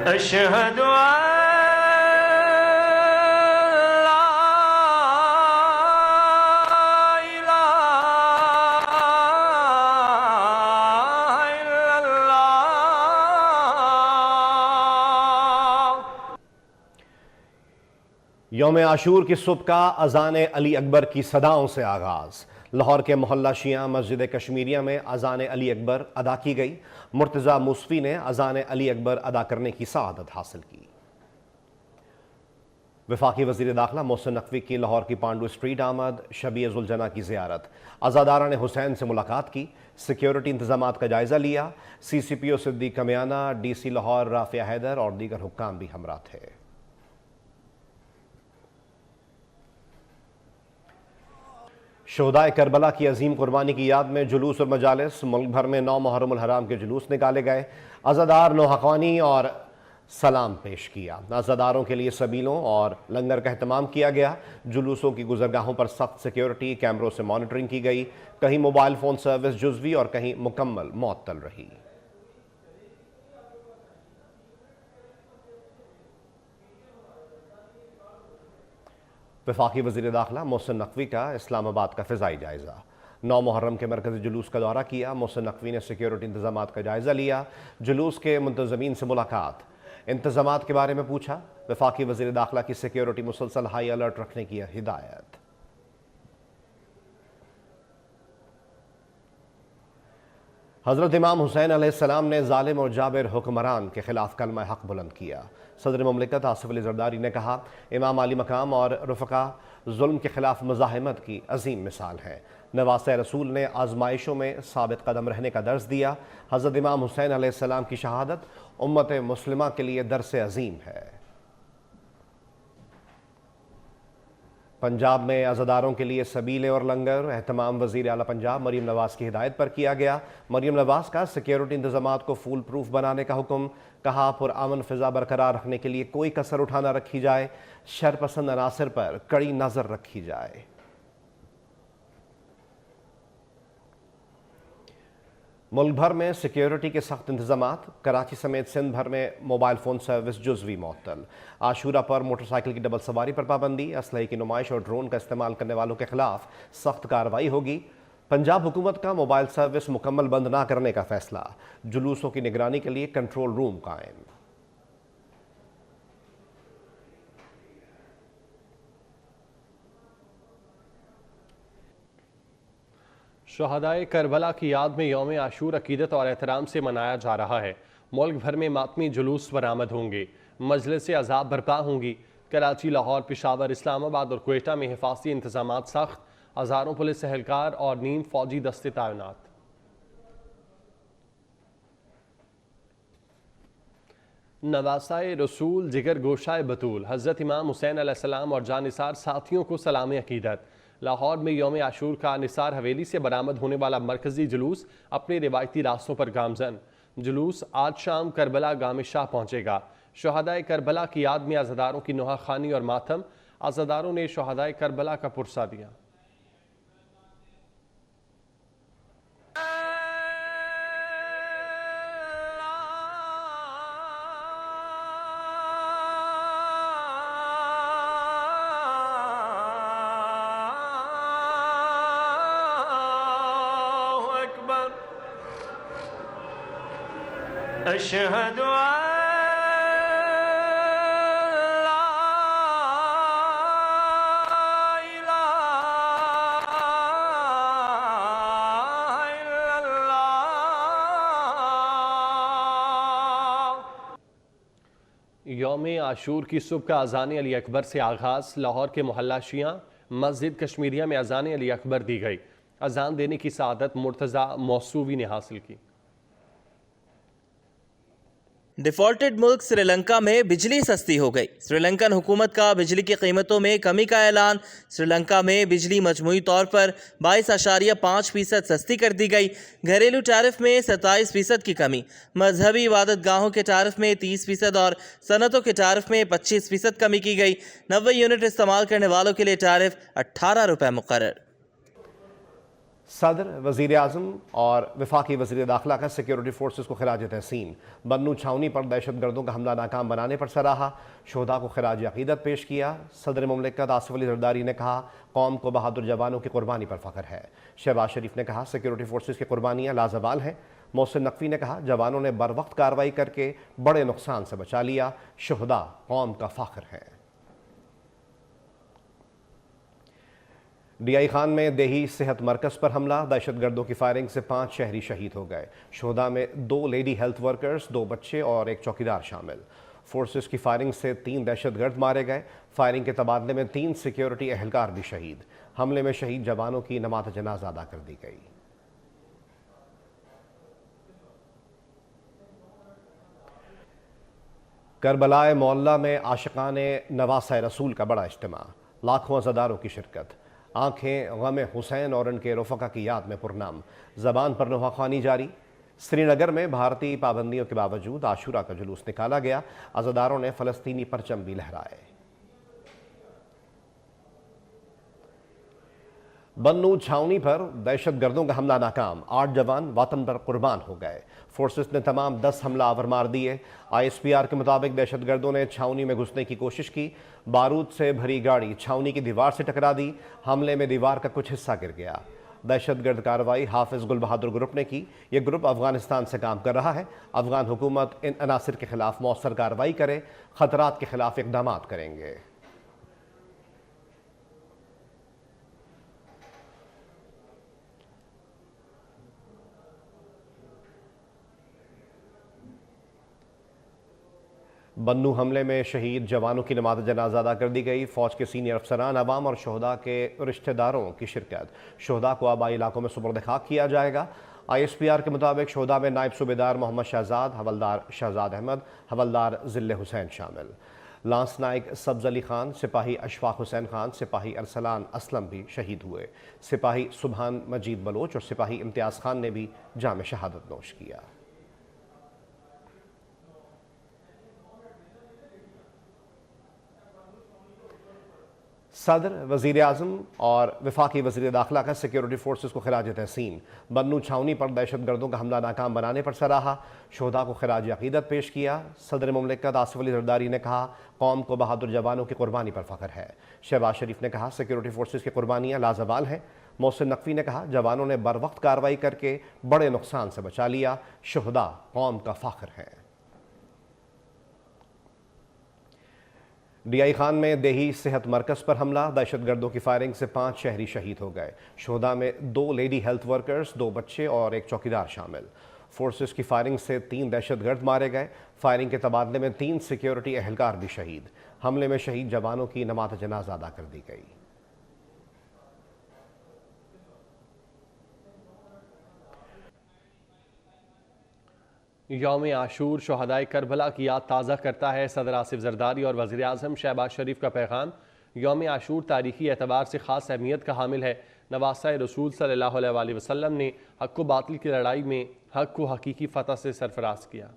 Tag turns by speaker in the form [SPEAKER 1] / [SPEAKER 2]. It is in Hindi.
[SPEAKER 1] अशहदु
[SPEAKER 2] यौम आशूर की सुबह का अजान अली अकबर की सदाओं से आगाज। लाहौर के मोहल्ला शिया मस्जिद कश्मीरिया में अजान अली अकबर अदा की गई। मुर्तज़ा मुसफ़ी ने अजान अली अकबर अदा करने की सआदत हासिल की। वफाकी वज़ीर दाखिला मोहसिन नकवी की लाहौर की पांडू स्ट्रीट आमद। शबीए ज़ुलजना की ज़ियारत। अज़ादारा ने हुसैन से मुलाकात की। सिक्योरिटी इंतजामात का जायज़ा लिया। CCPO सिद्दीक कमियाना, DC लाहौर राफिया हैदर और दीगर हुक्काम भी हमरा थे। शोहदाए करबला की अजीम कुर्बानी की याद में जुलूस और मजालिस। मुल्क भर में 9 मुहर्रम उल हराम के जुलूस निकाले गए। अज़ादार नौहक़वानी और सलाम पेश किया। अज़ादारों के लिए सबीलों और लंगर का अहतमाम किया गया। जुलूसों की गुजरगाहों पर सख्त सिक्योरिटी कैमरों से मॉनिटरिंग की गई। कहीं मोबाइल फ़ोन सर्विस जुज़वी और कहीं मुकम्मल मुअत्तल रही। वफाकी वज़ीर दाखिला मोहसिन नकवी का इस्लामाबाद का फ़िज़ाई जायज़ा। 9 मुहर्रम के मरकज़ी जुलूस का दौरा किया। मोहसिन नकवी ने सिक्योरिटी इंतजामात का जायज़ा लिया। जुलूस के मुंतज़मीन से मुलाकात, इंतजामात के बारे में पूछा। वफाकी वज़ीर दाखिला की सिक्योरिटी मुसलसल हाई अलर्ट रखने की हिदायत। हज़रत इमाम हुसैन अलैहिस्सलाम ने ज़ालिम और जाबिर हुक्मरान के खिलाफ कलमा हक़ बुलंद किया। सदर ममलिकत आसिफ अली ज़रदारी ने कहा, इमाम आली मकाम और रफ़क़ा जुल्म के खिलाफ मुज़ाहिमत की अजीम मिसाल हैं। नवासे रसूल ने आजमाइशों में साबित कदम रहने का दर्स दिया। हज़रत इमाम हुसैन अलैहिस्सलाम की शहादत उम्मत मुस्लिमा के लिए दर्स अजीम है। पंजाब में अज़ादारों के लिए सबीलें और लंगर एहतमाम वज़ीर आला पंजाब मरीम नवाज़ की हिदायत पर किया गया। मरीम नवाज़ का सिक्योरिटी इंतजामात को फूल प्रूफ बनाने का हुक्म। कहा, पुरअमन फ़िज़ा बरकरार रखने के लिए कोई कसर उठाना रखी जाए। शरपसंद अनासर पर कड़ी नज़र रखी जाए। मुल्क भर में सिक्योरिटी के सख्त इंतजामात। कराची समेत सिंध भर में मोबाइल फ़ोन सर्विस जुज़वी मुअत्तल। आशूरा पर मोटरसाइकिल की डबल सवारी पर पाबंदी। असलहे की नुमाइश और ड्रोन का इस्तेमाल करने वालों के खिलाफ सख्त कार्रवाई होगी। पंजाब हुकूमत का मोबाइल सर्विस मुकम्मल बंद ना करने का फैसला। जुलूसों की निगरानी के लिए कंट्रोल रूम कायम।
[SPEAKER 3] शहदाए करबला की याद में यौम आशूर अकीदत और एहतराम से मनाया जा रहा है। मुल्क भर में मातमी जुलूस बरामद होंगे। मजलिस अज़ाब बरपा होंगी। कराची, लाहौर, पेशावर, इस्लामाबाद और क्वेटा में हिफाजती इंतजाम सख्त। हज़ारों पुलिस एहलकार और नीम फौजी दस्ते तैनात। नवासाए रसूल जिगर गोशाए बतूल हज़रत इमाम हुसैन अलैहिस्सलाम और जानिसार साथियों को सलाम अकीदत। लाहौर में यौम आशूर का निसार हवेली से बरामद होने वाला मरकजी जुलूस अपने रिवायती रास्तों पर गामजन। जुलूस आज शाम करबला गाम शाह पहुंचेगा। शहदाए करबला की याद में अज़ादारों की नोहा खानी और मातम। अज़ादारों ने शहदाए करबला का पुरसा दिया।
[SPEAKER 1] अशहदु
[SPEAKER 3] यौम आशूर की सुबह का अज़ान अली अकबर से आगाज़। लाहौर के मोहल्ला शिया मस्जिद कश्मीरिया में अज़ान अली अकबर दी गई। अज़ान देने की सआदत मुर्तज़ा मौसूवी ने हासिल की।
[SPEAKER 4] डिफॉल्टेड मुल्क श्रीलंका में बिजली सस्ती हो गई। श्रीलंकन हुकूमत का बिजली की कीमतों में कमी का ऐलान। श्रीलंका में बिजली मजमूई तौर पर 22.5% सस्ती कर दी गई। घरेलू टैरिफ में 27% की कमी। मजहबी इबादत गाहों के टैरिफ में 30% और सनतों के टैरिफ में 25% कमी की गई। 90 यूनिट इस्तेमाल करने वालों के लिए टैरिफ 18 रुपये मुकर्रर।
[SPEAKER 2] सदर, वज़ीर आज़म और वफाकी वज़ीर दाखिला का सिक्योरिटी फोर्सेस को खराज तहसीन। बन्नू छावनी पर दहशतगर्दों का हमला नाकाम बनाने पर सराहा, शोहदा को खराज अक़ीदत पेश किया। सदर मुमलिकत आसिफ अली ज़रदारी ने कहा, कौम को बहादुर जवानों की कुर्बानी पर फ़ख्र है। शहबाज शरीफ ने कहा, सिक्योरिटी फोर्सेस की कुर्बानियाँ लाजवाल हैं। मोहसिन नकवी ने कहा, जवानों ने बर वक्त कार्रवाई करके बड़े नुकसान से बचा लिया। शोहदा कौम का फ़ख्र है। DI खान में देही सेहत मरकज़ पर हमला, दहशतगर्दों की फायरिंग से 5 शहरी शहीद हो गए। शोहदा में 2 लेडी हेल्थ वर्कर्स, 2 बच्चे और 1 चौकीदार शामिल। फोर्सेस की फायरिंग से 3 दहशतगर्द मारे गए। फायरिंग के तबादले में 3 सिक्योरिटी एहलकार भी शहीद। हमले में शहीद जवानों की नमात जनाजा अदा कर दी गई। करबलाए मोहल्ला में आशिकाने नवासा रसूल का बड़ा इज्तिमा, लाखों अज़ादारों की शिरकत। आंखें गम हुसैन और उनके रफ़क़ा की याद में पुरनाम, ज़बान पर नुहाख़्वानी जारी। श्रीनगर में भारतीय पाबंदियों के बावजूद आशूरा का जुलूस निकाला गया। अज़ादारों ने फ़लस्तीनी परचम भी लहराए। बन्नू छावनी पर दहशतगर्दों का हमला नाकाम, 8 जवान वतन पर कुर्बान हो गए। फोर्सेस ने तमाम 10 हमलावर मार दिए। ISPR के मुताबिक दहशतगर्दों ने छावनी में घुसने की कोशिश की। बारूद से भरी गाड़ी छावनी की दीवार से टकरा दी। हमले में दीवार का कुछ हिस्सा गिर गया। दहशतगर्द कार्रवाई हाफिज गुल बहादुर ग्रुप ने की। यह ग्रुप अफगानिस्तान से काम कर रहा है। अफगान हुकूमत इन अनासिर के खिलाफ मौसर कार्रवाई करे, खतरात के खिलाफ इकदाम करेंगे। बन्नू हमले में शहीद जवानों की नमाज जनाजा अदा कर दी गई। फौज के सीनियर अफसरान, अवाम और शोहदा के रिश्तेदारों की शिरकत। शोहदा को आबाई इलाकों में सुपुर्द खाक किया जाएगा। ISPR के मुताबिक शोहदा में नायब सूबेदार मोहम्मद शहजाद, हवलदार शहजाद अहमद, हवलदार जिल्ले हुसैन शामिल। लांस नाइक सब्ज अली खान, सिपाही अशफाक हुसैन खान, सिपाही अरसलान असलम भी शहीद हुए। सिपाही सुबहान मजीद बलोच और सिपाही इम्तियाज़ खान ने भी जाम शहादत नोश किया। सदर, वज़ीर आज़म और वफाकी वज़ीर दाखिला का सिक्योरिटी फोर्सेस को खराज तहसीन। बन्नू छावनी पर दहशतगर्दों का हमला नाकाम बनाने पर सराहा, शोहदा को खराज अक़ीदत पेश किया। सदर मुमलिकत आसिफ अली ज़रदारी ने कहा, कौम को बहादुर जवानों की कुर्बानी पर फ़ख्र है। शहबाज शरीफ ने कहा, सिक्योरिटी फोर्सेस की कुर्बानियाँ लाजवाल हैं। मोहसिन नकवी ने कहा, जवानों ने बर वक्त कार्रवाई करके बड़े नुकसान से बचा लिया। शोहदा कौम का फ़ख्र है। DI खान में देही सेहत मरकज़ पर हमला, दहशतगर्दों की फायरिंग से 5 शहरी शहीद हो गए। शोहदा में 2 लेडी हेल्थ वर्कर्स, 2 बच्चे और 1 चौकीदार शामिल। फोर्सेस की फायरिंग से 3 दहशतगर्द मारे गए। फायरिंग के तबादले में 3 सिक्योरिटी एहलकार भी शहीद। हमले में शहीद जवानों की नमात जनाजा अदा कर दी गई।
[SPEAKER 3] यौम आशूर शहदाए करबला की याद ताज़ा करता है सदर आसिफ ज़रदारी और वज़ीर आज़म शहबाज शरीफ का पैगाम। यौम आशूर तारीख़ी एतबार से ख़ास अहमियत का हामिल है। नवासा रसूल सल्लल्लाहु अलैहि वसल्लम ने हक़ व बातिल की लड़ाई में हक़ को हकीकी फ़तह से सरफराज किया।